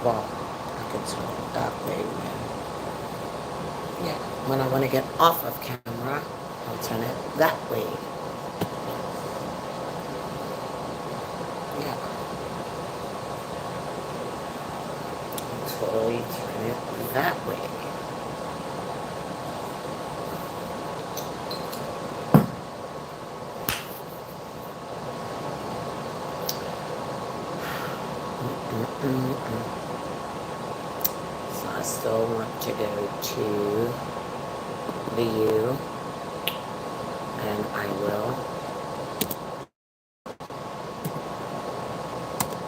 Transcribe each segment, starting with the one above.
well, I can turn it that way when I want to get off of camera, I'll turn it that way. Yeah, I'll totally turn it that way. Mm-mm-mm-mm. So I still want to go to the U, and I will.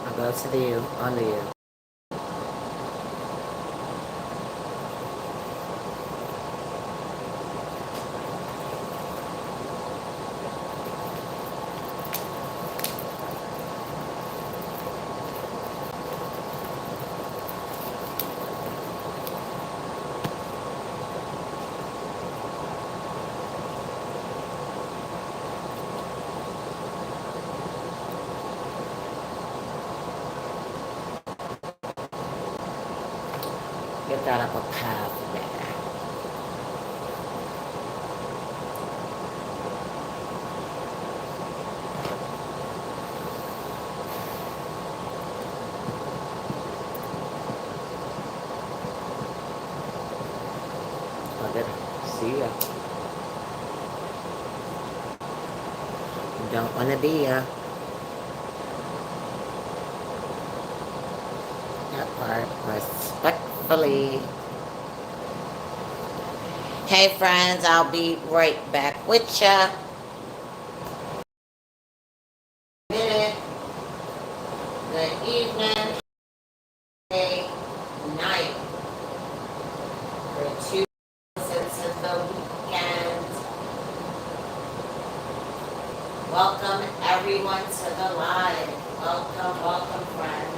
I'll go to the U, on the U. Get that up a path there. I did. See ya. Don't want to be ya. That part, respectfully. Hey friends, I'll be right back with ya. Minute, good evening, day, night. For 2 since the weekend. Welcome everyone to the live. Welcome, welcome friends.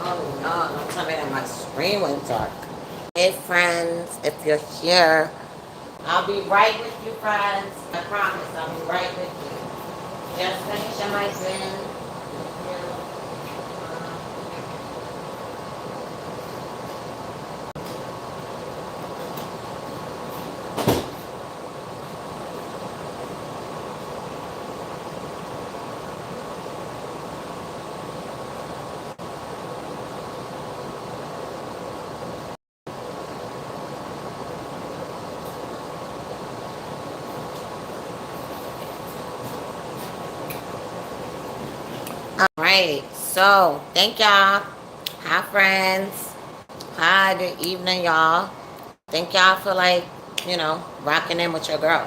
Oh no, don't tell me that my screen went dark. Hey friends, if you're here, I'll be right with you friends. I promise I'll be right with you. Just finishing my spin. Alright, so thank y'all. Hi friends. Hi, good evening, y'all. Thank y'all for rocking in with your girl.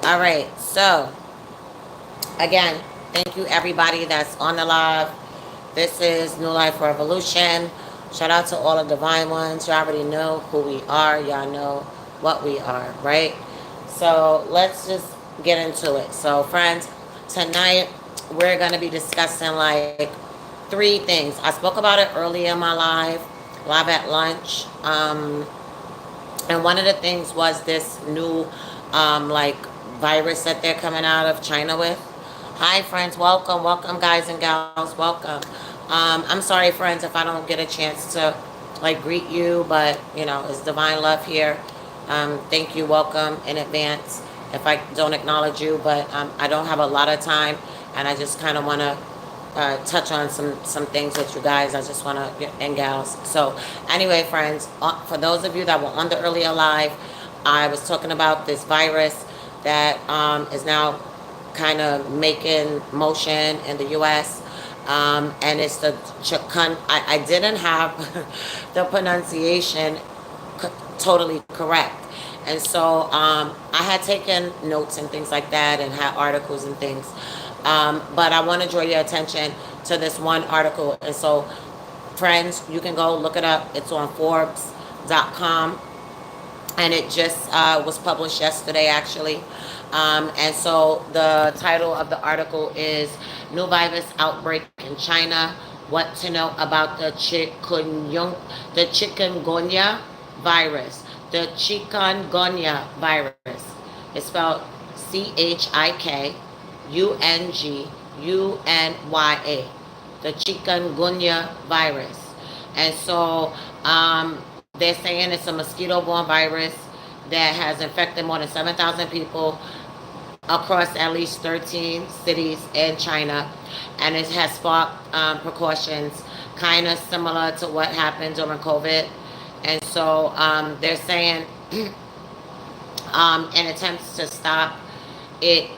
All right, so again, thank you everybody that's on the live. This is New Life Revolution. Shout out to all the divine ones. You already know who we are. Y'all know what we are, right? So let's just get into it. So, friends, tonight we're going to be discussing like three things. I spoke about it earlier in my live at lunch. And one of the things was this new like virus that they're coming out of China with. Hi friends, welcome guys and gals, welcome. I'm sorry friends if I don't get a chance to like greet you, but it's divine love here. Thank you, welcome in advance if I don't acknowledge you, but I don't have a lot of time, and I just kind of want to touch on some things with you guys. I just want to and gals. So anyway, friends, for those of you that were on the earlier live, I was talking about this virus that is now kind of making motion in the U.S. And it's the chikungunya. I didn't have the pronunciation totally correct. And so I had taken notes and things like that and had articles and things. But I want to draw your attention to this one article. And so, friends, you can go look it up. It's on Forbes.com. And it just was published yesterday, actually. And so the title of the article is New Virus Outbreak in China. What to know about the chikungunya virus. The chikungunya virus. It's spelled ChikUngunya. The chikungunya virus. And so they're saying it's a mosquito-borne virus that has infected more than 7,000 people across at least 13 cities in China, and it has sparked precautions kind of similar to what happened during COVID. And so they're saying in attempts to stop it,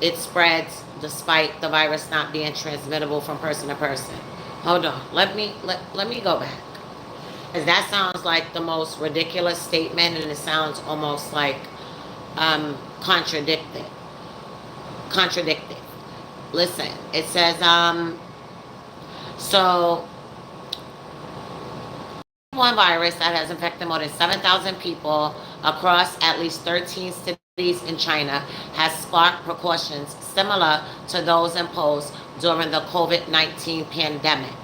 it spreads despite the virus not being transmittable from person to person. Hold on, let me go back. Because that sounds like the most ridiculous statement, and it sounds almost like contradicted. Contradicted. Listen, it says so one virus that has infected more than 7,000 people across at least 13 cities in China has sparked precautions similar to those imposed during the COVID-19 pandemic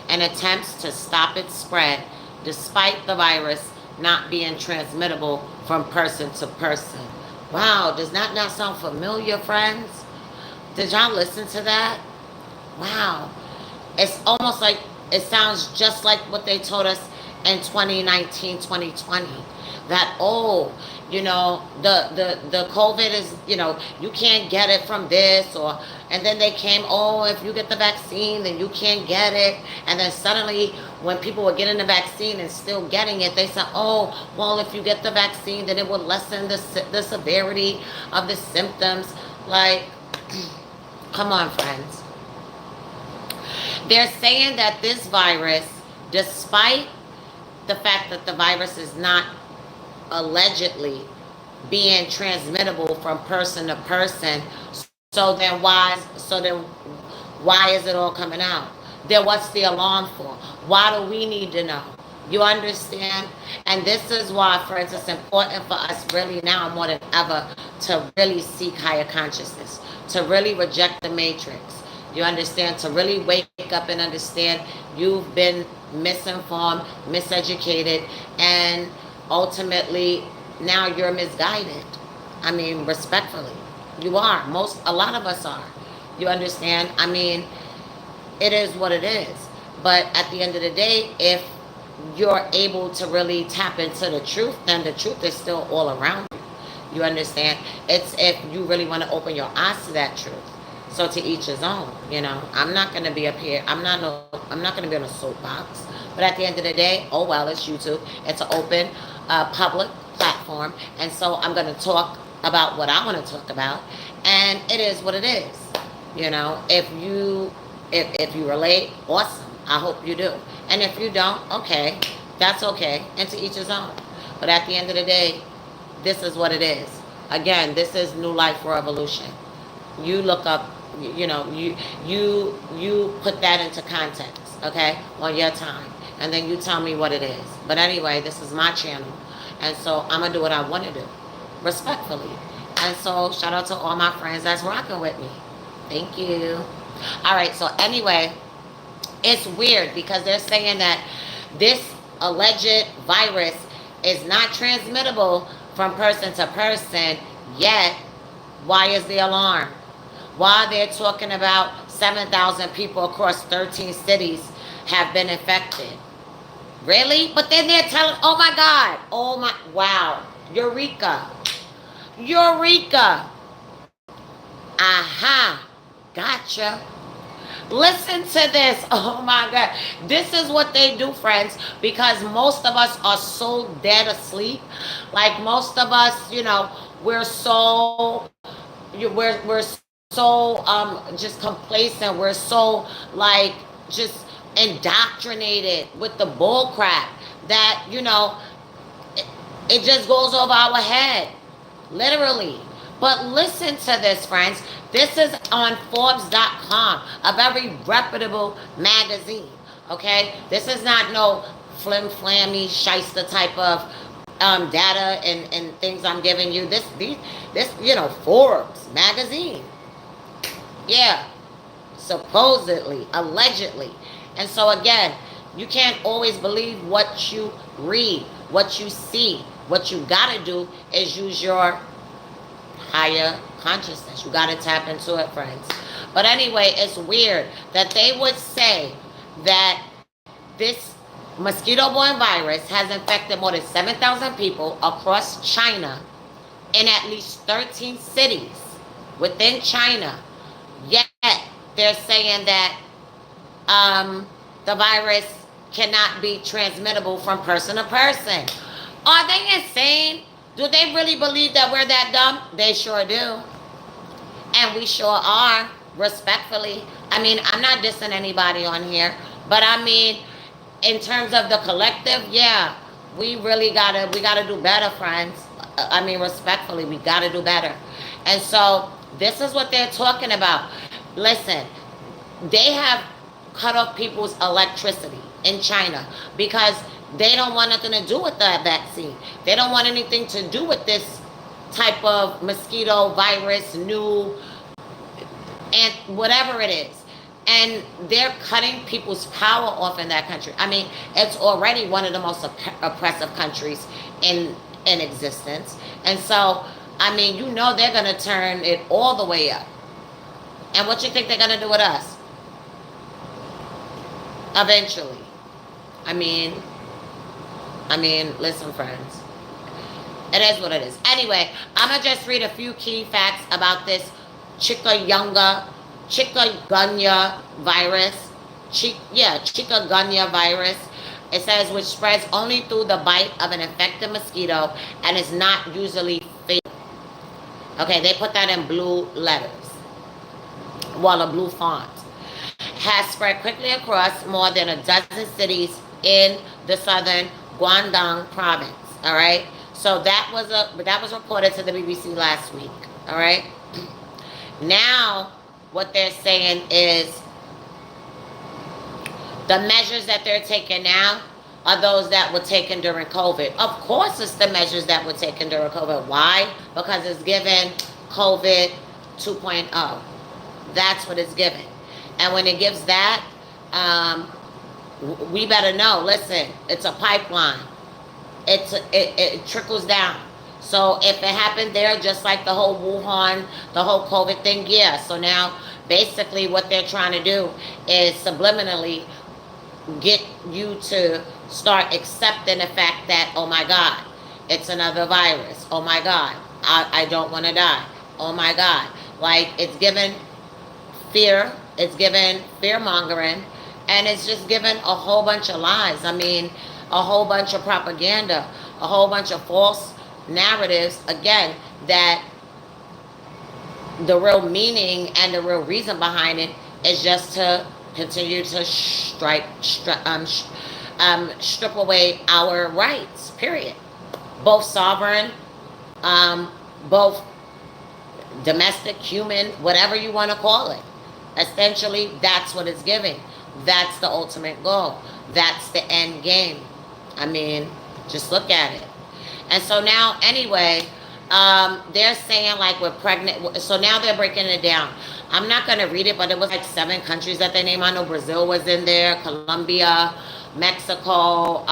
and attempts to stop its spread despite the virus not being transmittable from person to person. Wow, does that not sound familiar, friends? Did y'all listen to that? Wow. It's almost like it sounds just like what they told us in 2019, 2020. That, oh, the COVID is, you can't get it from this, or and then they came, oh, if you get the vaccine then you can't get it. And then suddenly when people were getting the vaccine and still getting it, they said, oh, well, if you get the vaccine then it will lessen the severity of the symptoms. Like, come on, friends. They're saying that this virus, despite the fact that the virus is not allegedly being transmittable from person to person, so then why is it all coming out? Then what's the alarm for? Why do we need to know? You understand? And this is why, friends, it's important for us really now more than ever to really seek higher consciousness, to really reject the matrix. You understand? To really wake up and understand you've been misinformed, miseducated, and ultimately now you're misguided. I mean, respectfully, you are. A lot of us are. You understand? I mean, it is what it is. But at the end of the day, if you're able to really tap into the truth, then the truth is still all around you. You understand? It's if you really want to open your eyes to that truth. So to each his own. I'm not gonna be up here. I'm not gonna be on a soapbox. But at the end of the day, oh well, it's YouTube. It's an open, public platform, and so I'm gonna talk about what I want to talk about, and it is what it is. If you relate, awesome. I hope you do. And if you don't, okay, that's okay. And to each his own. But at the end of the day, this is what it is. Again, this is New Life Revolution. You look up, you put that into context, okay, on your time, and then you tell me what it is. But anyway, this is my channel, and so I'm gonna do what I want to do, respectfully. And so shout out to all my friends that's rocking with me. Thank you. All right. So anyway, it's weird because they're saying that this alleged virus is not transmittable from person to person. Yet, why is the alarm? Why they're talking about 7,000 people across 13 cities have been infected? Really? But then they're telling, oh my God, oh my, wow, Eureka, Eureka, aha, gotcha. Listen to this. Oh my God. This is what they do, friends, because most of us are so dead asleep. Like most of us, we're so we're so just complacent. We're so like just indoctrinated with the bull crap that it, it just goes over our head, literally. But listen to this, friends. This is on Forbes.com, a very reputable magazine. Okay, this is not no flim flammy shyster type of data and things I'm giving you. This Forbes magazine. Yeah, supposedly, allegedly. And so again, you can't always believe what you read, what you see. What you gotta do is use your higher consciousness. You got to tap into it, friends. But anyway, it's weird that they would say that this mosquito-borne virus has infected more than 7,000 people across China in at least 13 cities within China. Yet they're saying that the virus cannot be transmittable from person to person. Are they insane? Do they really believe that we're that dumb? They sure do. And we sure are, respectfully. I mean, I'm not dissing anybody on here, but I mean, in terms of the collective, yeah, we really we gotta do better, friends. I mean, respectfully, we gotta do better. And so this is what they're talking about. Listen, they have cut off people's electricity in China because they don't want nothing to do with that vaccine. They don't want anything to do with this type of mosquito virus, new, and whatever it is. And they're cutting people's power off in that country. I mean, it's already one of the most oppressive countries in existence. And so, I mean, they're going to turn it all the way up. And what you think they're going to do with us? Eventually. I mean, listen, friends. It is what it is. Anyway, I'm going to just read a few key facts about this chikungunya virus. Chikungunya virus. It says, which spreads only through the bite of an infected mosquito and is not usually fatal. Okay, they put that in blue letters. Well, a blue font. Has spread quickly across more than a dozen cities in the southern Guangdong province. All right. So that was reported to the BBC last week. All right. Now, what they're saying is the measures that they're taking now are those that were taken during COVID. Of course, it's the measures that were taken during COVID. Why? Because it's given COVID 2.0. That's what it's given. And when it gives that, we better know, listen, it's a pipeline. It trickles down. So if it happened there, just like the whole Wuhan, the whole COVID thing, yeah. So now, basically what they're trying to do is subliminally get you to start accepting the fact that, oh my God, it's another virus. Oh my God, I don't want to die. Oh my God. Like, it's given fear. It's given fear-mongering. And it's just given a whole bunch of lies. I mean, a whole bunch of propaganda, a whole bunch of false narratives, again, that the real meaning and the real reason behind it is just to continue to strip away our rights, period. Both sovereign, um, both domestic, human, whatever you want to call it. Essentially, that's what it's giving. That's the ultimate goal. That's the end game. I mean, just look at it. And so now, anyway, they're saying like we're pregnant. So now they're breaking it down. I'm not going to read it, but it was like 7 countries that they name. I know Brazil was in there, Colombia, Mexico.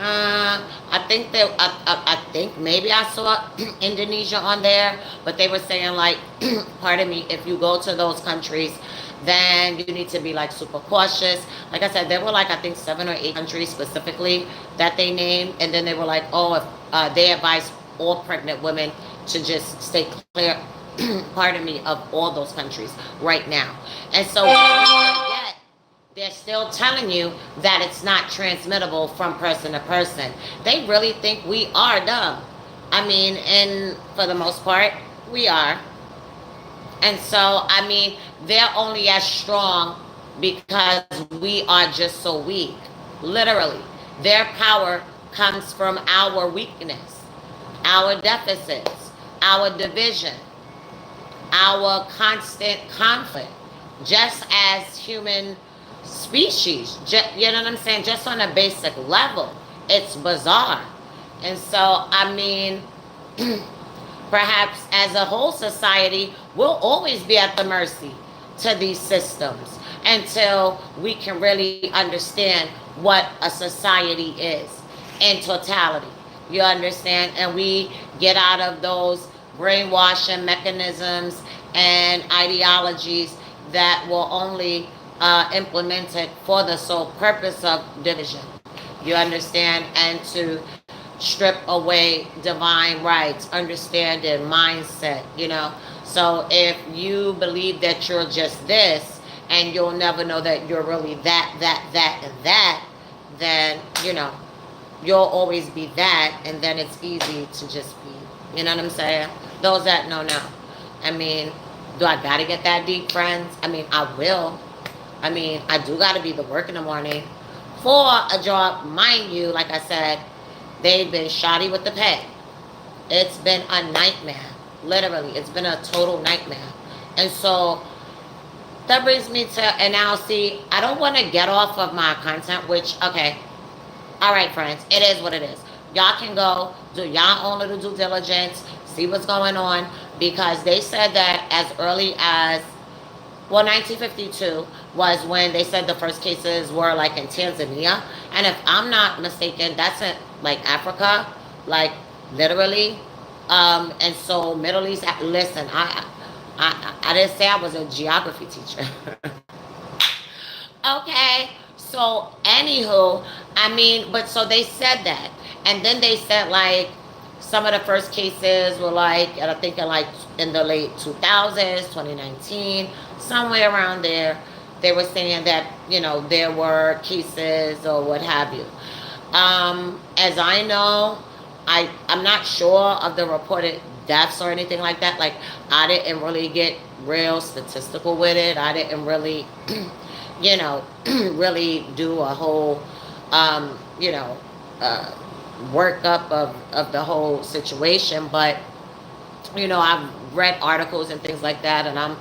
I think that I think maybe I saw Indonesia on there, but they were saying like, pardon me, if you go to those countries, then you need to be like super cautious. Like I said, there were like I think 7 or 8 countries specifically that they named, and then they were like, oh, if they advise all pregnant women to just stay clear, pardon me, of all those countries right now. And so yet they're still telling you that it's not transmittable from person to person. They really think we are dumb. I mean, and for the most part, we are. And so, I mean, they're only as strong because we are just so weak. Literally. Their power comes from our weakness, our deficits, our division, our constant conflict. Just as human species, you know what I'm saying? Just on a basic level, it's bizarre. And so, I mean, perhaps as a whole society, we'll always be at the mercy to these systems until we can really understand what a society is in totality. You understand? And we get out of those brainwashing mechanisms and ideologies that will only implement it for the sole purpose of division. You understand? And to strip away divine rights, understanding, mindset, you know. So if you believe that you're just this and you'll never know that you're really that, and that, then, you know, you'll always be that, and then it's easy to just be, you know what I'm saying? Those that know. I mean, do I gotta get that deep, friends? I mean, I will. I mean, I do gotta be to work in the morning for a job, mind you, like I said, they've been shoddy with the pay. It's been a nightmare. Literally, it's been a total nightmare. And so that brings me to, and now see, I don't want to get off of my content, which, okay, all right, friends, it is what it is. Y'all can go do y'all own little due diligence, see what's going on, because they said that as early as, well, 1952 was when they said the first cases were like in Tanzania. And if I'm not mistaken, that's in like Africa, like literally. And so Middle East, listen, I didn't say I was a geography teacher. Okay. So anywho, I mean, but so they said that. And then they said like some of the first cases were like, and I think in the late 2000s, 2019, somewhere around there, they were saying that, you know, there were cases or what have you. As I know, I'm not sure of the reported deaths or anything like that. Like, I didn't really get real statistical with it. I didn't really, you know, really do a whole, you know, workup of the whole situation. But, you know, I've read articles and things like that, and I'm,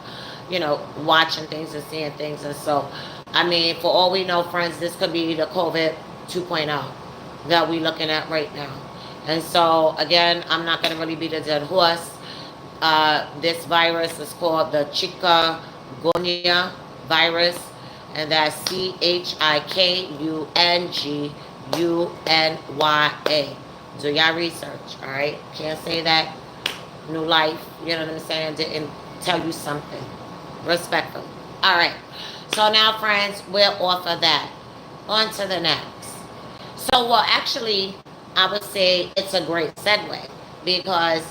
you know, watching things and seeing things. And so, I mean, for all we know, friends, this could be the COVID 2.0 that we're looking at right now. And so, again, I'm not going to really beat a dead horse. This virus is called the Chikungunya virus, and that's Chikungunya. Do y'all research, all right? Can't say that New Life, you know what I'm saying, didn't tell you something. Respectfully. All right. So now, friends, we're off of that. On to the next. So, well, actually, I would say it's a great segue because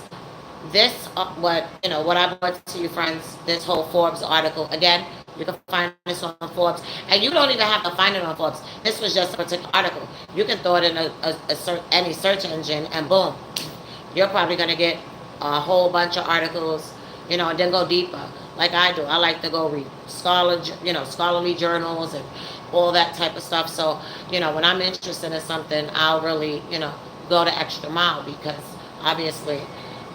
this, what I brought to you, friends, this whole Forbes article, again, you can find this on Forbes, and you don't even have to find it on Forbes. This was just a particular article. You can throw it in any search engine, and boom, you're probably going to get a whole bunch of articles, you know, and then go deeper. like I do. I like to go read scholarly journals and all that type of stuff. So, when I'm interested in something, I'll really, go the extra mile because obviously,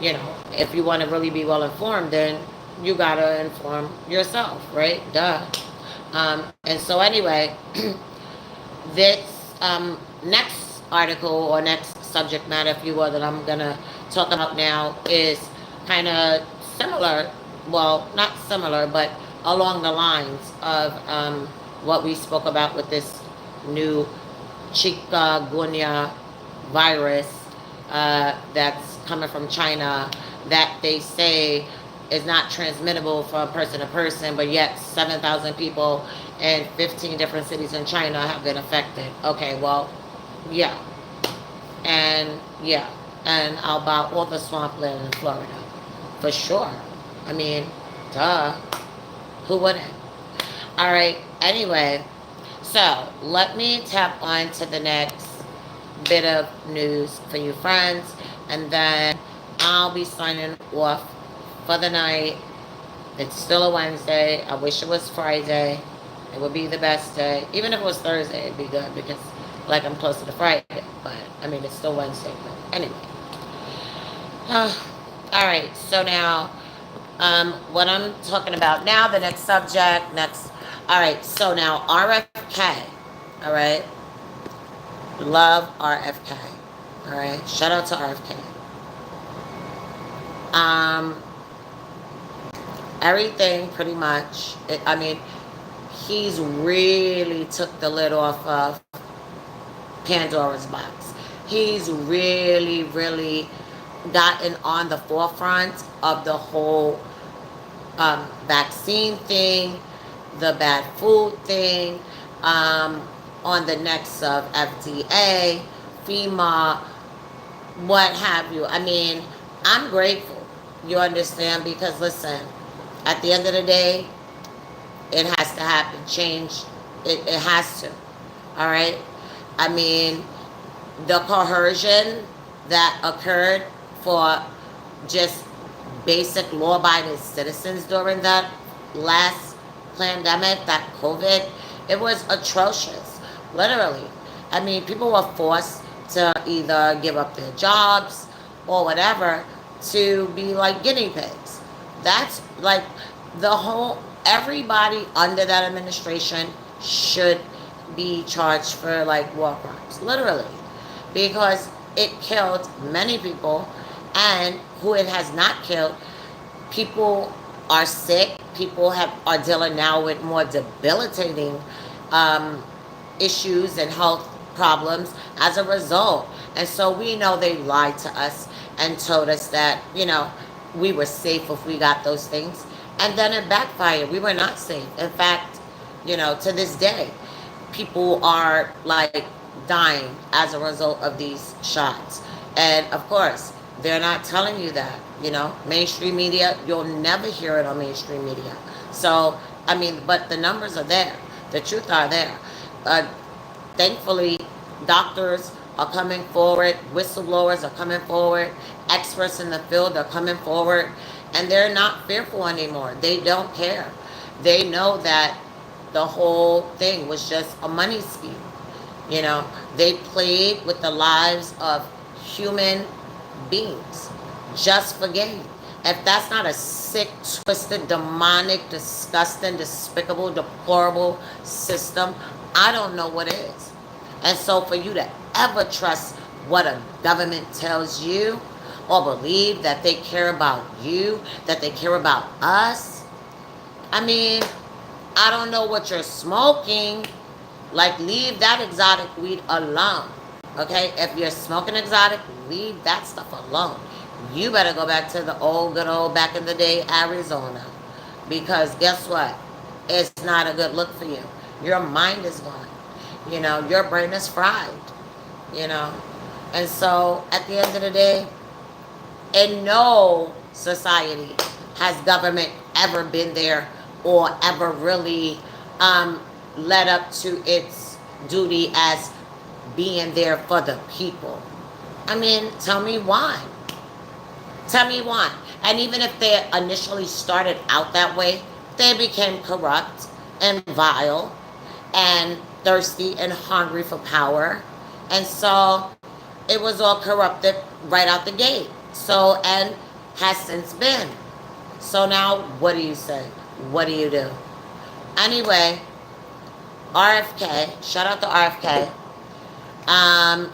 if you want to really be well informed, then you gotta inform yourself, right? Duh. And so anyway, this next article or next subject matter, if you will, that I'm gonna talk about now is kind of similar. Well, not similar, but along the lines of what we spoke about with this new chikungunya virus that's coming from China that they say is not transmittable from person to person, but yet 7,000 people in 15 different cities in China have been affected. Okay, well, yeah. And yeah, and I'll buy all the swampland in Florida. For sure. I mean, duh. Who wouldn't? All right, anyway, so let me tap on to the next bit of news for you friends, and then I'll be signing off for the night. It's still a Wednesday. I wish it was Friday. It would be the best day. Even if it was Thursday, it'd be good because, like, I'm closer to Friday. But, I mean, it's still Wednesday. But anyway. All right. So now, what I'm talking about now, the next subject, next. All right. So now, RFK. All right. Love RFK. All right. Shout out to RFK. Everything pretty much. I mean, he's really took the lid off of Pandora's box. He's really, really gotten on the forefront of the whole vaccine thing, the bad food thing, on the necks of FDA, FEMA, what have you. I mean, I'm grateful. You understand? Because listen, at the end of the day, it has to happen. Change, it has to. All right? I mean, the coercion that occurred for just basic law-abiding citizens during that last pandemic, that COVID, it was atrocious. Literally. I mean, people were forced to either give up their jobs or whatever to be like guinea pigs. That's like the whole, everybody under that administration should be charged for like war crimes, literally, because it killed many people, and who it has not killed, people are sick. People are dealing now with more debilitating issues and health problems as a result. And so we know they lied to us and told us that, we were safe if we got those things. And then it backfired. We were not safe. In fact, to this day, people are like dying as a result of these shots. And of course, they're not telling you that, mainstream media, you'll never hear it on mainstream media. So, I mean, but the numbers are there. The truth are there. Thankfully, doctors are coming forward, whistleblowers are coming forward, experts in the field are coming forward, and they're not fearful anymore. They don't care. They know that the whole thing was just a money scheme. They played with the lives of human beings just for gain. If that's not a sick, twisted, demonic, disgusting, despicable, deplorable system, I don't know what is. And so for you to ever trust what a government tells you or believe that they care about you, that they care about us, I mean, I don't know what you're smoking. Like, leave that exotic weed alone. Okay? If you're smoking exotic, leave that stuff alone. You better go back to the old, good old, back in the day Arizona. Because guess what? It's not a good look for you. Your mind is gone. Your brain is fried. And so, at the end of the day, in no society has government ever been there or ever really led up to its duty as being there for the people. I mean, tell me why. Tell me why. And even if they initially started out that way, they became corrupt and vile and thirsty and hungry for power. And so it was all corrupted right out the gate. So, and has since been. So now, what do you say? What do you do? Anyway, RFK, shout out to RFK.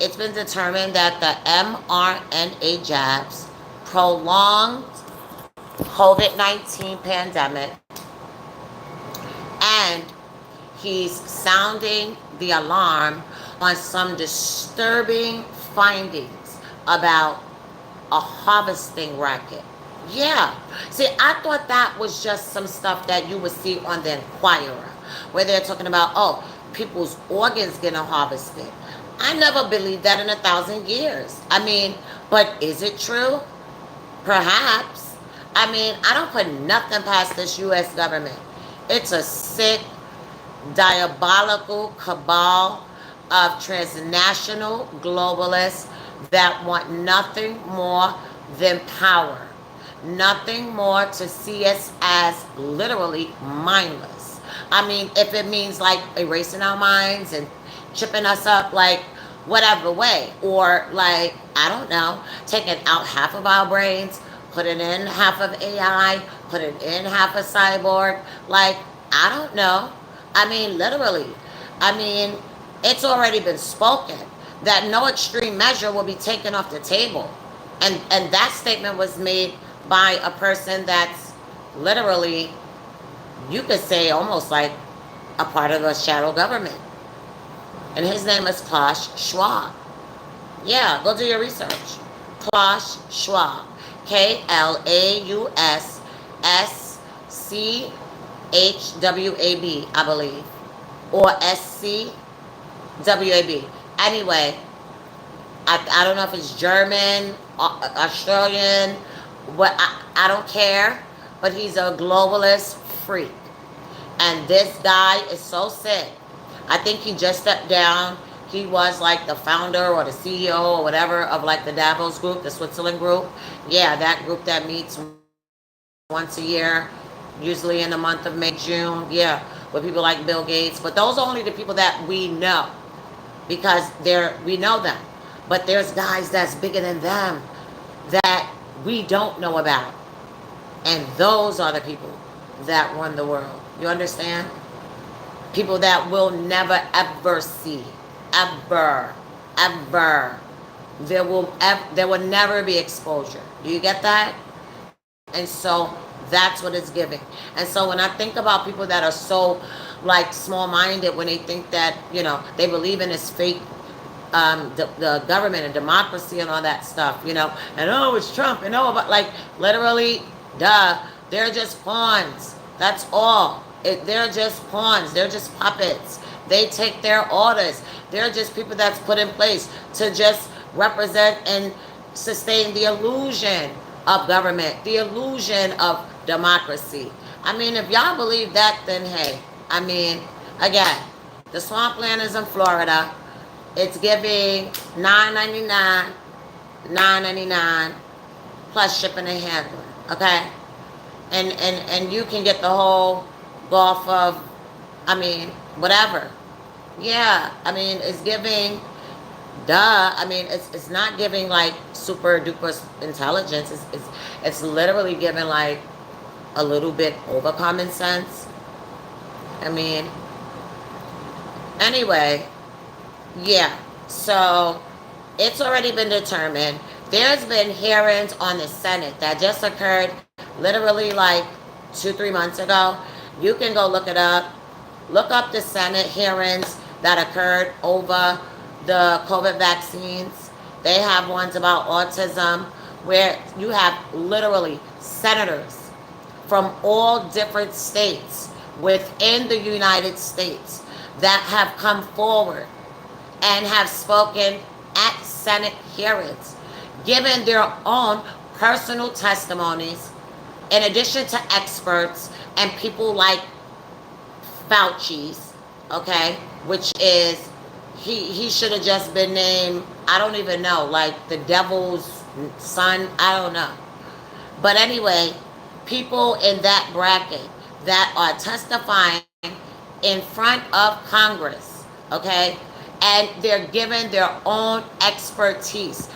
It's been determined that the mRNA jabs prolonged COVID-19 pandemic, and he's sounding the alarm on some disturbing findings about a harvesting racket. Yeah. See, I thought that was just some stuff that you would see on the Inquirer, where they're talking about, oh, people's organs getting harvested. I never believed that in 1,000 years. I mean, but is it true? Perhaps. I mean, I don't put nothing past this U.S. government. It's a sick, diabolical cabal of transnational globalists that want nothing more than power. Nothing more to see us as literally mindless. I mean, if it means like erasing our minds and chipping us up like whatever way, or like, I don't know, taking out half of our brains, putting in half of AI, putting in half of cyborg, like, I don't know. I mean, literally. I mean, it's already been spoken that no extreme measure will be taken off the table. And that statement was made by a person that's literally, you could say, almost like a part of a shadow government. And his name is Klaus Schwab. Yeah, go do your research. Klaus Schwab. KLAUSSCHWAB, I believe. Or SCWAB. Anyway, I don't know if it's German, Australian, what, I don't care. But he's a globalist freak. And this guy is so sick. I think he just stepped down. He was like the founder or the CEO or whatever of like the Davos group, the Switzerland group. Yeah, that group that meets once a year, usually in the month of May, June. Yeah, with people like Bill Gates. But those are only the people that we know, because we know them. But there's guys that's bigger than them that we don't know about. And those are the people that run the world. You understand? People that we'll never ever see. Ever. Ever. There will never be exposure. Do you get that? And so that's what it's giving. And so when I think about people that are so like small-minded, when they think that, they believe in this fake the government and democracy and all that stuff, and oh, it's Trump, and oh, but like literally, duh, they're just pawns. That's all. They're just pawns. They're just puppets. They take their orders. They're just people that's put in place to just represent and sustain the illusion of government, the illusion of democracy. I mean, if y'all believe that, then hey, I mean, again, the swampland is in Florida. It's giving $9.99, $9.99 plus shipping and handling. Okay, and you can get the whole Gulf of, I mean, whatever. Yeah, I mean, it's giving, duh. I mean, it's not giving like super duper intelligence. It's literally giving like a little bit over common sense. I mean, anyway, yeah. So it's already been determined. There's been hearings on the Senate that just occurred literally like 2-3 months ago. You can go look it up. Look up the Senate hearings that occurred over the COVID vaccines. They have ones about autism where you have literally senators from all different states within the United States that have come forward and have spoken at Senate hearings, given their own personal testimonies, in addition to experts and people like Fauci's, okay, which is, he should have just been named, I don't even know, like the devil's son, I don't know. But anyway, people in that bracket that are testifying in front of Congress, okay, and they're given their own expertise.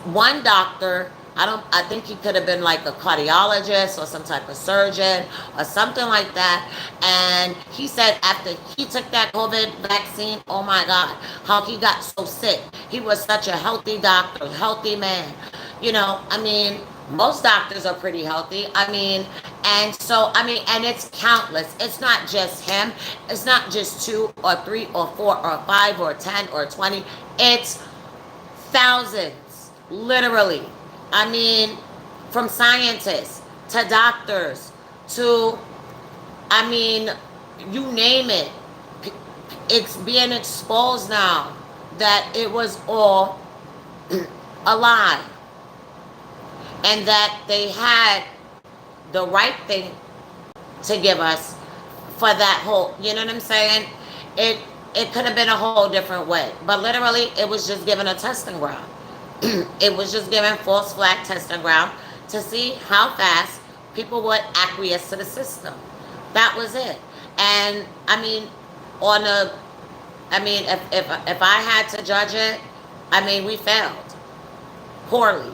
One doctor, I think he could have been like a cardiologist or some type of surgeon or something like that. And he said after he took that COVID vaccine, oh my God, how he got so sick. He was such a healthy doctor, healthy man. I mean, most doctors are pretty healthy. I mean, and so, I mean, and it's countless. It's not just him. It's not just two or three or four or five or 10 or 20. It's thousands, literally. I mean, from scientists to doctors to, I mean, you name it. It's being exposed now that it was all a lie and that they had the right thing to give us for that whole, you know what I'm saying? It it could have been a whole different way, but literally it was just given a testing ground. It was just given false flag testing ground to see how fast people would acquiesce to the system. That was it. And I mean, on a, I mean, if I had to judge it, I mean, we failed poorly.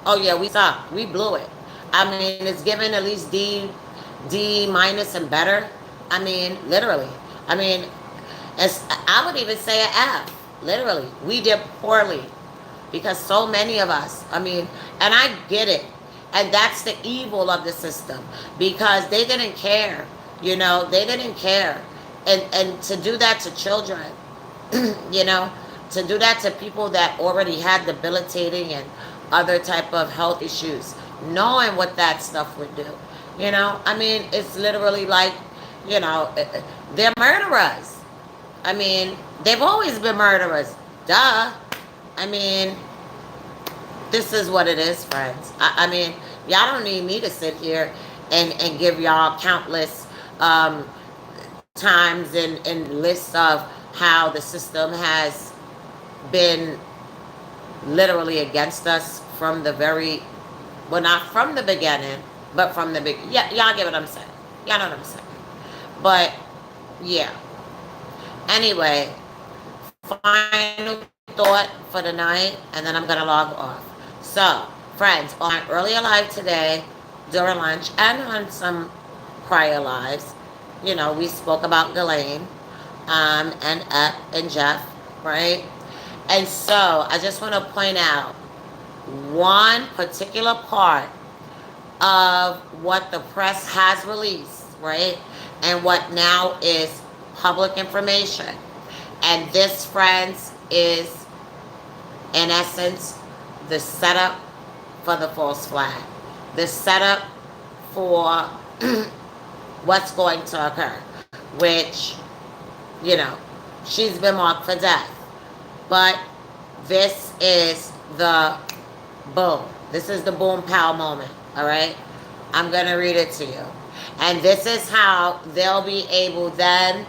Oh yeah, we sucked. We blew it. I mean, it's given at least D minus and better. I mean, literally. I mean, I would even say an F. Literally, we did poorly because so many of us. I mean, and I get it, and that's the evil of the system because they didn't care. They didn't care, and to do that to children, you know, to do that to people that already had debilitating and other type of health issues, knowing what that stuff would do. I mean, it's literally like, they're murderers. I mean, they've always been murderers. Duh. I mean, this is what it is, friends. I mean, y'all don't need me to sit here and give y'all countless times and lists of how the system has been literally against us from the very, well, not from the beginning, but from the big. Yeah, y'all get what I'm saying. Y'all know what I'm saying. But yeah. Anyway, final thought for the night, and then I'm gonna log off. So, friends, on my earlier live today, during lunch, and on some prior lives, we spoke about Ghislaine, and Jeff, right? And so, I just want to point out one particular part of what the press has released, right? And what now is public information. And this, friends, is in essence the setup for the false flag, the setup for what's going to occur, which, she's been marked for death. But this is the boom. This is the boom pow moment, all right? I'm going to read it to you. And this is how they'll be able then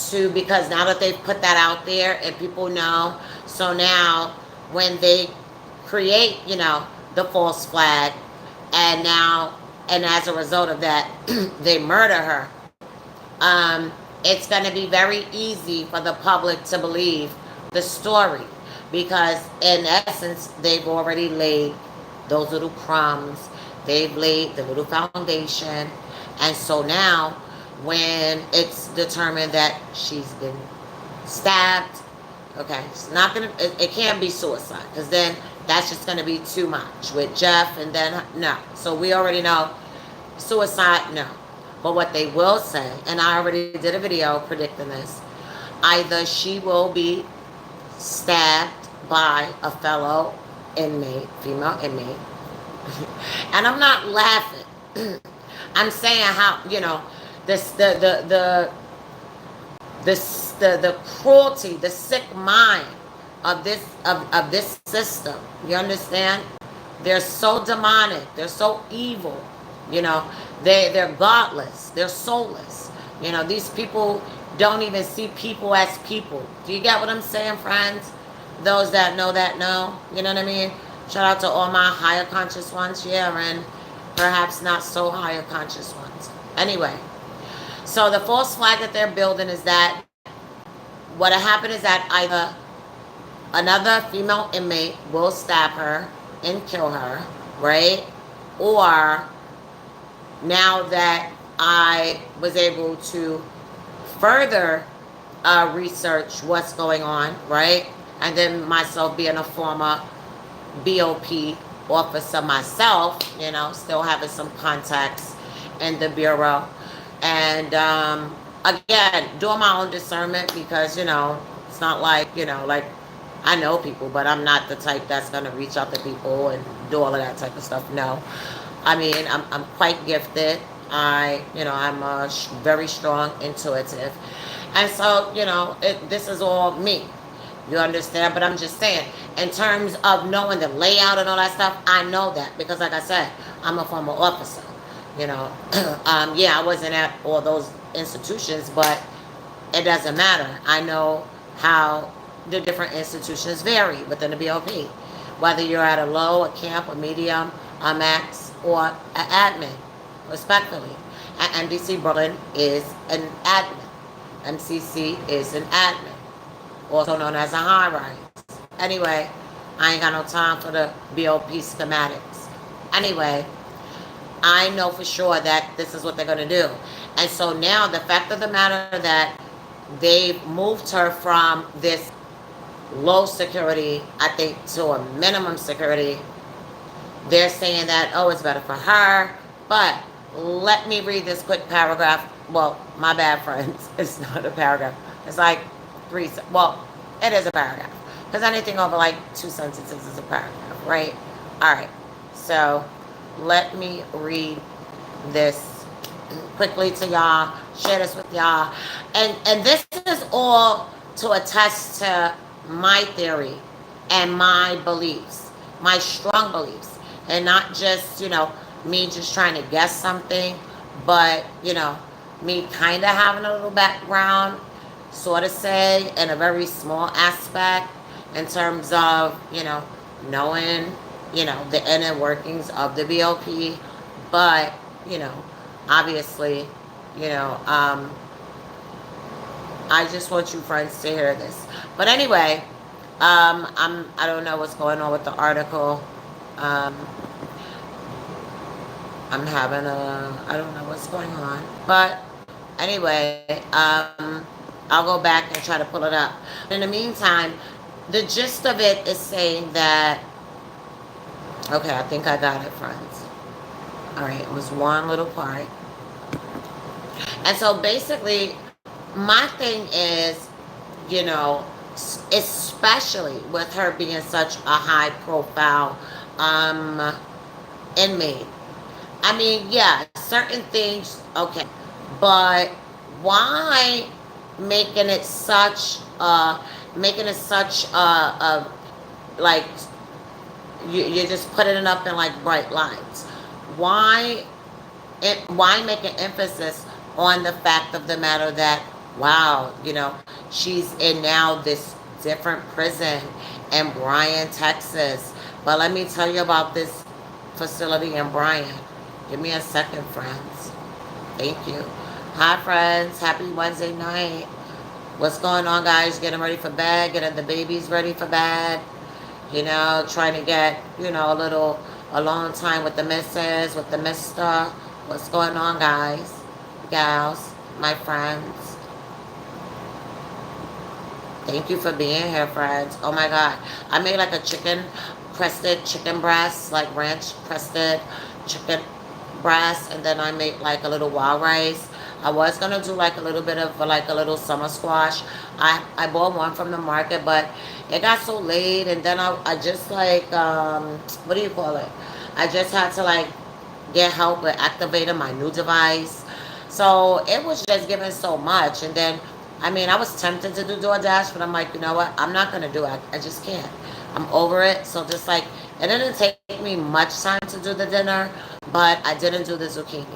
to, because now that they've put that out there and people know, so now when they create, the false flag, and as a result of that, they murder her, it's going to be very easy for the public to believe the story because in essence, they've already laid those little crumbs. They've laid the little foundation. And so now, when it's determined that she's been stabbed, okay, it's not gonna, it can't be suicide because then that's just gonna be too much with Jeff, and then no. So we already know suicide, no. But what they will say, and I already did a video predicting this, either she will be stabbed by a fellow inmate, female inmate, and I'm not laughing. I'm saying how, this the cruelty, the sick mind of this system. You understand? They're so demonic. They're so evil. They're godless. They're soulless. These people don't even see people as people. Do you get what I'm saying, friends? Those that know, you know what I mean? Shout out to all my higher conscious ones, yeah, and perhaps not so higher conscious ones. Anyway, so the false flag that they're building is that what happened is that either another female inmate will stab her and kill her, right? Or now that I was able to further research what's going on, right? And then myself being a former BOP officer myself, still having some contacts in the Bureau. And again, doing my own discernment because, it's not like, like I know people, but I'm not the type that's going to reach out to people and do all of that type of stuff. No. I mean, I'm quite gifted. I'm very strong intuitive. And so, this is all me. You understand? But I'm just saying, in terms of knowing the layout and all that stuff, I know that because, like I said, I'm a former officer. You know, yeah, I wasn't at all those institutions, but it doesn't matter. I know how the different institutions vary within the BOP. Whether you're at a low, a camp, a medium, a max, or an admin, respectfully. And MDC Berlin is an admin. MCC is an admin, also known as a high rise. Anyway, I ain't got no time for the BOP schematics. Anyway, I know for sure that this is what they're going to do. And so now the fact of the matter that they've moved her from this low security, I think, to a minimum security, they're saying that, oh, it's better for her. But let me read this quick paragraph. Well, my bad, friends. It's not a paragraph. It's like well, it is a paragraph. Because anything over like 2 sentences is a paragraph, right? All right. So let me read this quickly to y'all. Share this with y'all. And this is all to attest to my theory and my beliefs, my strong beliefs, and not just, me just trying to guess something, but, me kind of having a little background, sort of say, in a very small aspect in terms of, knowing, the inner workings of the BOP, but, obviously, I just want you friends to hear this. But anyway, I don't know what's going on with the article. I'm having I don't know what's going on. But anyway, I'll go back and try to pull it up. In the meantime, the gist of it is saying that, okay, I think I got it, friends. All right, it was one little part. And so basically, my thing is, especially with her being such a high profile inmate. I mean, yeah, certain things, okay, but why making it such like you're just putting it up in like bright lights? Why make an emphasis on the fact of the matter that, wow, she's in now this different prison in Bryan, Texas. But let me tell you about this facility in Bryan. Give me a second, friends. Thank you. Hi, friends. Happy Wednesday night. What's going on, guys? Getting ready for bed, getting the babies ready for bed. Trying to get, a little alone time with the missus, with the mister. What's going on, guys, gals, my friends? Thank you for being here, friends. Oh my God. I made like a crested chicken breast, like ranch crested chicken breast, and then I made like a little wild rice. I was gonna do like a little bit of like a little summer squash. I bought one from the market, but it got so late, and then I just like what do you call it? I just had to like get help with activating my new device. So it was just giving so much, and then I mean I was tempted to do DoorDash, but I'm like, you know what? I'm not gonna do it. I just can't. I'm over it. So just like it didn't take me much time to do the dinner, but I didn't do the zucchini.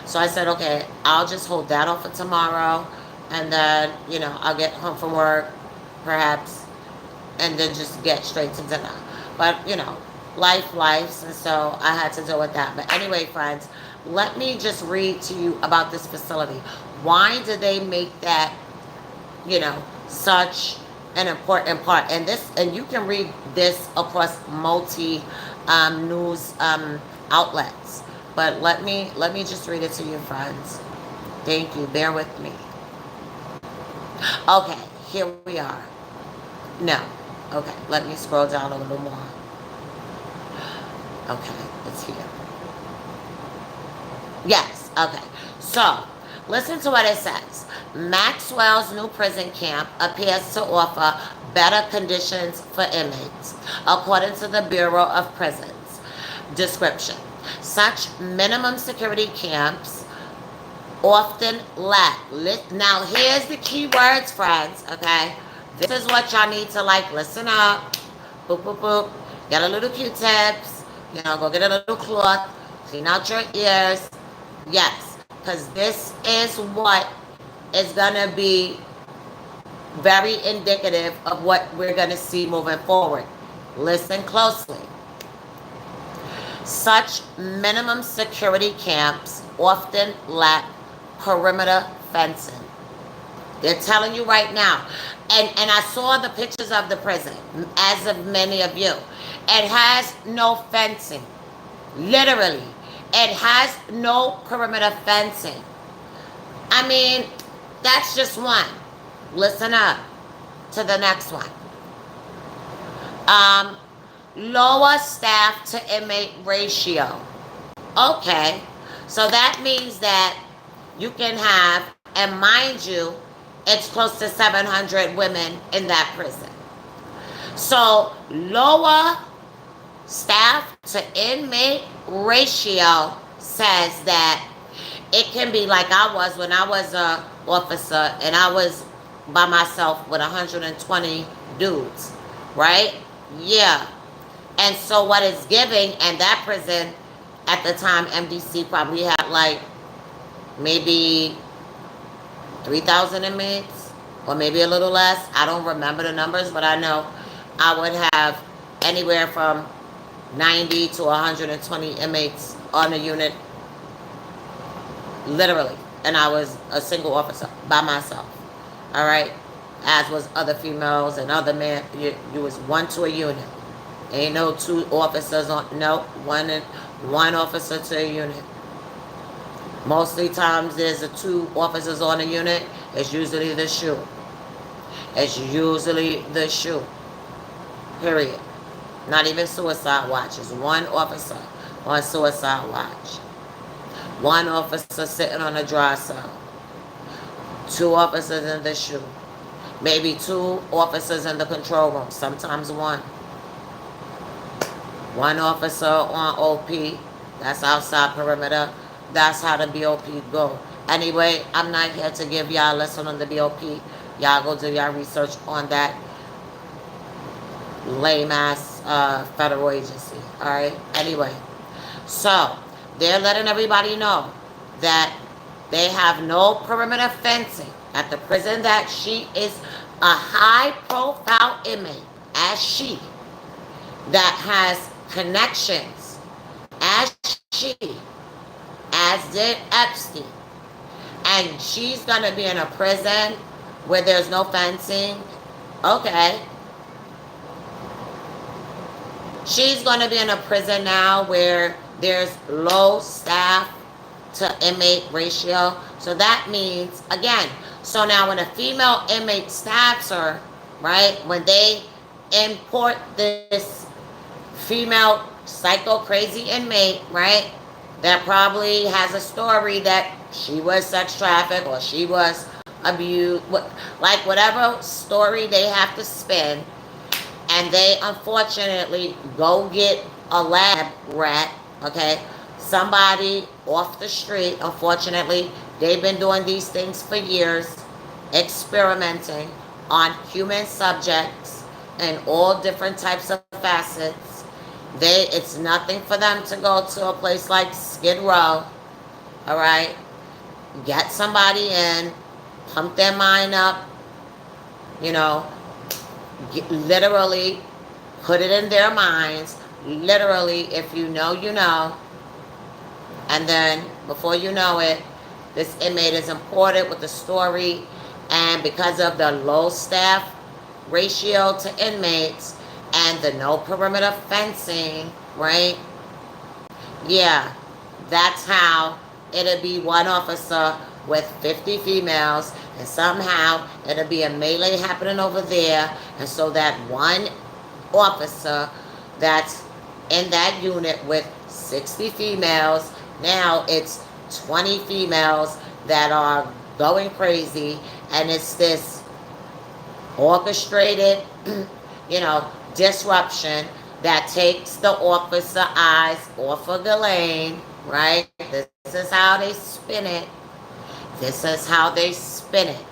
So I said, okay, I'll just hold that off for tomorrow, and then I'll get home from work, perhaps, and then just get straight to dinner. But lives, and so I had to deal with that. But anyway, friends, let me just read to you about this facility. Why did they make that, such an important part? And this, and you can read this across multi news outlets. But let me just read it to you, friends. Thank you. Bear with me. Okay, here we are. No. Okay, let me scroll down a little more. Okay, it's here. Yes, okay. So, listen to what it says. Maxwell's new prison camp appears to offer better conditions for inmates, according to the Bureau of Prisons. Description. Such minimum security camps often lack. Now, here's the key words, friends, okay? This is what y'all need to, listen up. Boop, boop, boop. Get a little Q-tips. Go get a little cloth. Clean out your ears. Yes, because this is what is going to be very indicative of what we're going to see moving forward. Listen closely. Such minimum security camps often lack perimeter fencing. They're telling you right now. And I saw the pictures of the prison, as of many of you. It has no fencing. Literally. It has no perimeter fencing. I mean, that's just one. Listen up to the next one. Lower staff to inmate ratio. Okay. So that means that you can have, and mind you, it's close to 700 women in that prison. So lower staff to inmate ratio says that it can be like I was when I was a officer and I was by myself with 120 dudes, right? Yeah. And so what it's giving, and that prison at the time, MDC probably had maybe 3,000 inmates, or maybe a little less. I don't remember the numbers, but I know I would have anywhere from 90 to 120 inmates on a unit, literally. And I was a single officer by myself. All right, as was other females and other men. You was one to a unit. Ain't no two officers on. No, one officer to a unit. Mostly times there's two officers on a unit. It's usually the shoe. It's usually the shoe. Period. Not even suicide watch. It's one officer on suicide watch. One officer sitting on a dry cell. Two officers in the shoe. Maybe two officers in the control room. Sometimes one. One officer on OP. That's outside perimeter. That's how the BOP go. Anyway, I'm not here to give y'all a lesson on the BOP. Y'all go do y'all research on that lame ass federal agency. Alright? Anyway. So, they're letting everybody know that they have no perimeter fencing at the prison, that she is a high profile inmate, as she, that has connections, as she, as did Epstein. And she's going to be in a prison where there's no fencing. Okay. She's going to be in a prison now where there's low staff to inmate ratio. So that means, again, so now when a female inmate stabs her, right, when they import this female psycho crazy inmate, right, that probably has a story that she was sex trafficked or she was abused, whatever story they have to spin, and they unfortunately go get a lab rat, okay, somebody off the street. Unfortunately, they've been doing these things for years, experimenting on human subjects and all different types of facets. It's nothing for them to go to a place like Skid Row, all right, get somebody in, pump their mind up, literally put it in their minds, Literally, if you know, you know. And then before you know it, this inmate is imported with the story. And because of the low staff ratio to inmates and the no perimeter fencing, right? Yeah, that's how it'll be one officer with 50 females, and somehow it'll be a melee happening over there, and so that one officer that's in that unit with 60 females, now it's 20 females that are going crazy, and it's this orchestrated, you know, disruption that takes the officer eyes off of Ghislaine, right? This is how they spin it. This is how they spin it.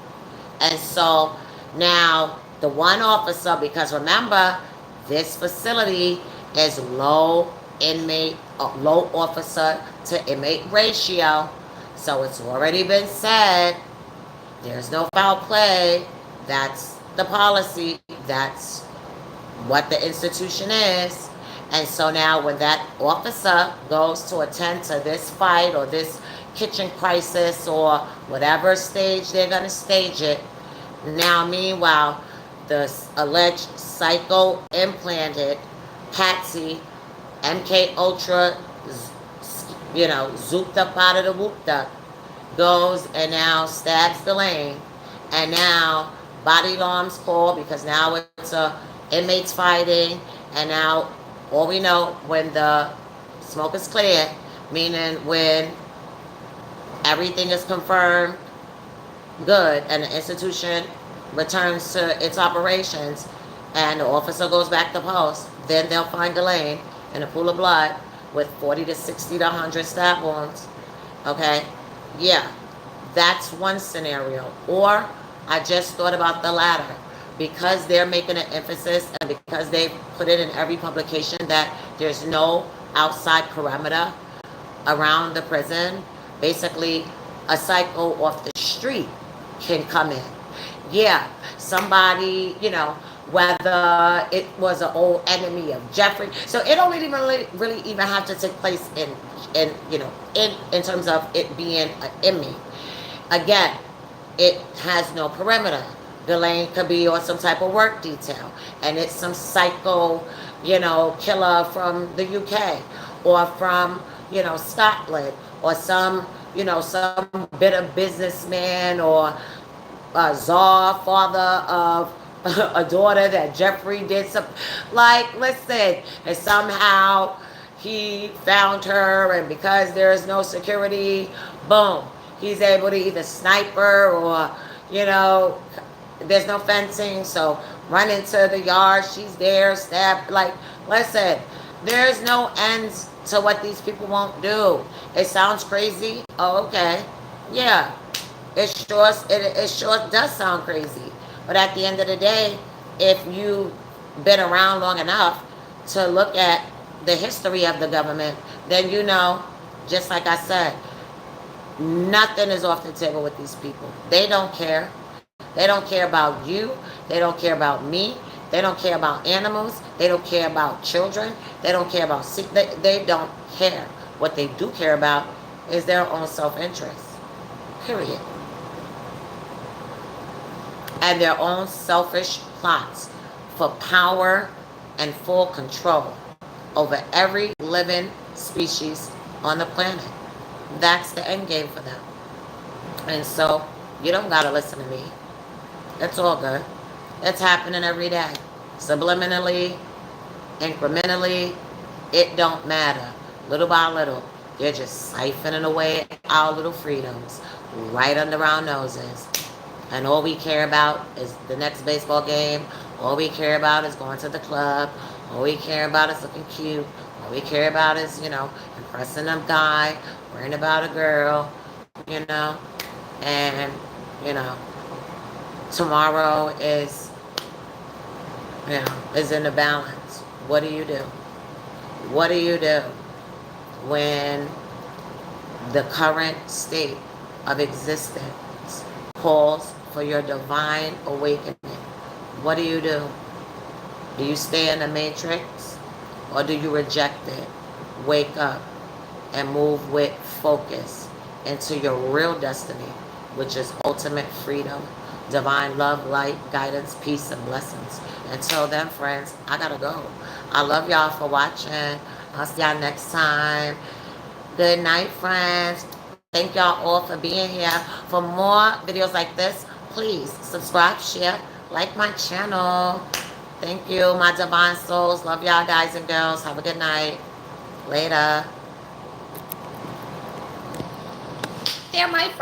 And so now the one officer, because remember, this facility is low officer to inmate ratio. So it's already been said, there's no foul play. That's the policy. That's what the institution is. And so now when that officer goes to attend to this fight or this kitchen crisis or whatever stage they're going to stage it, now meanwhile, the alleged psycho implanted Patsy MK Ultra, you know, zooped up out of the whooped up, goes and now stabs Delane, and now body alarms call because now it's inmates fighting, and now all we know when the smoke is clear, meaning when everything is confirmed good and the institution returns to its operations and the officer goes back to post, then they'll find Delane in a pool of blood with 40 to 60 to 100 stab wounds. Okay? Yeah, that's one scenario. Or I just thought about the latter. Because they're making an emphasis and because they put it in every publication that there's no outside perimeter around the prison, basically a psycho off the street can come in. Yeah, somebody, you know, whether it was an old enemy of Jeffrey. So it don't really even have to take place in you know, in terms of it being an inmate. Again, it has no perimeter. Delane could be on some type of work detail, and it's some psycho, you know, killer from the UK or from, you know, Scotland, or some, you know, some bitter businessman or a czar father of a daughter that Jeffrey did some, like, listen, and somehow he found her, and because there is no security, boom, he's able to either snipe her or, you know, there's no fencing, so run into the yard, she's there, stab, like, listen, there's no ends to what these people won't do. It sounds crazy. Oh, okay. Yeah. It sure does sound crazy. But at the end of the day, if you've been around long enough to look at the history of the government, then you know, just like I said, nothing is off the table with these people. They don't care. They don't care about you. They don't care about me. They don't care about animals. They don't care about children. They don't care about sick. They don't care. What they do care about is their own self-interest. Period. And their own selfish plots for power and full control over every living species on the planet. That's the end game for them. And so you don't gotta listen to me. It's all good. It's happening every day. Subliminally, incrementally, it don't matter. Little by little, they're just siphoning away our little freedoms right under our noses. And all we care about is the next baseball game. All we care about is going to the club. All we care about is looking cute. All we care about is, you know, impressing a guy, worrying about a girl, you know. And, you know, tomorrow is, you know, is in the balance. What do you do? What do you do when the current state of existence calls for your divine awakening? What do you do? Do you stay in the matrix or do you reject it? Wake up and move with focus into your real destiny, which is ultimate freedom, divine love, light, guidance, peace, and blessings. Until then, friends, I gotta go. I love y'all for watching. I'll see y'all next time. Good night, friends. Thank y'all all for being here. For more videos like this, please subscribe, share, like my channel. Thank you, my divine souls. Love y'all, guys and girls. Have a good night. Later. They're my friends.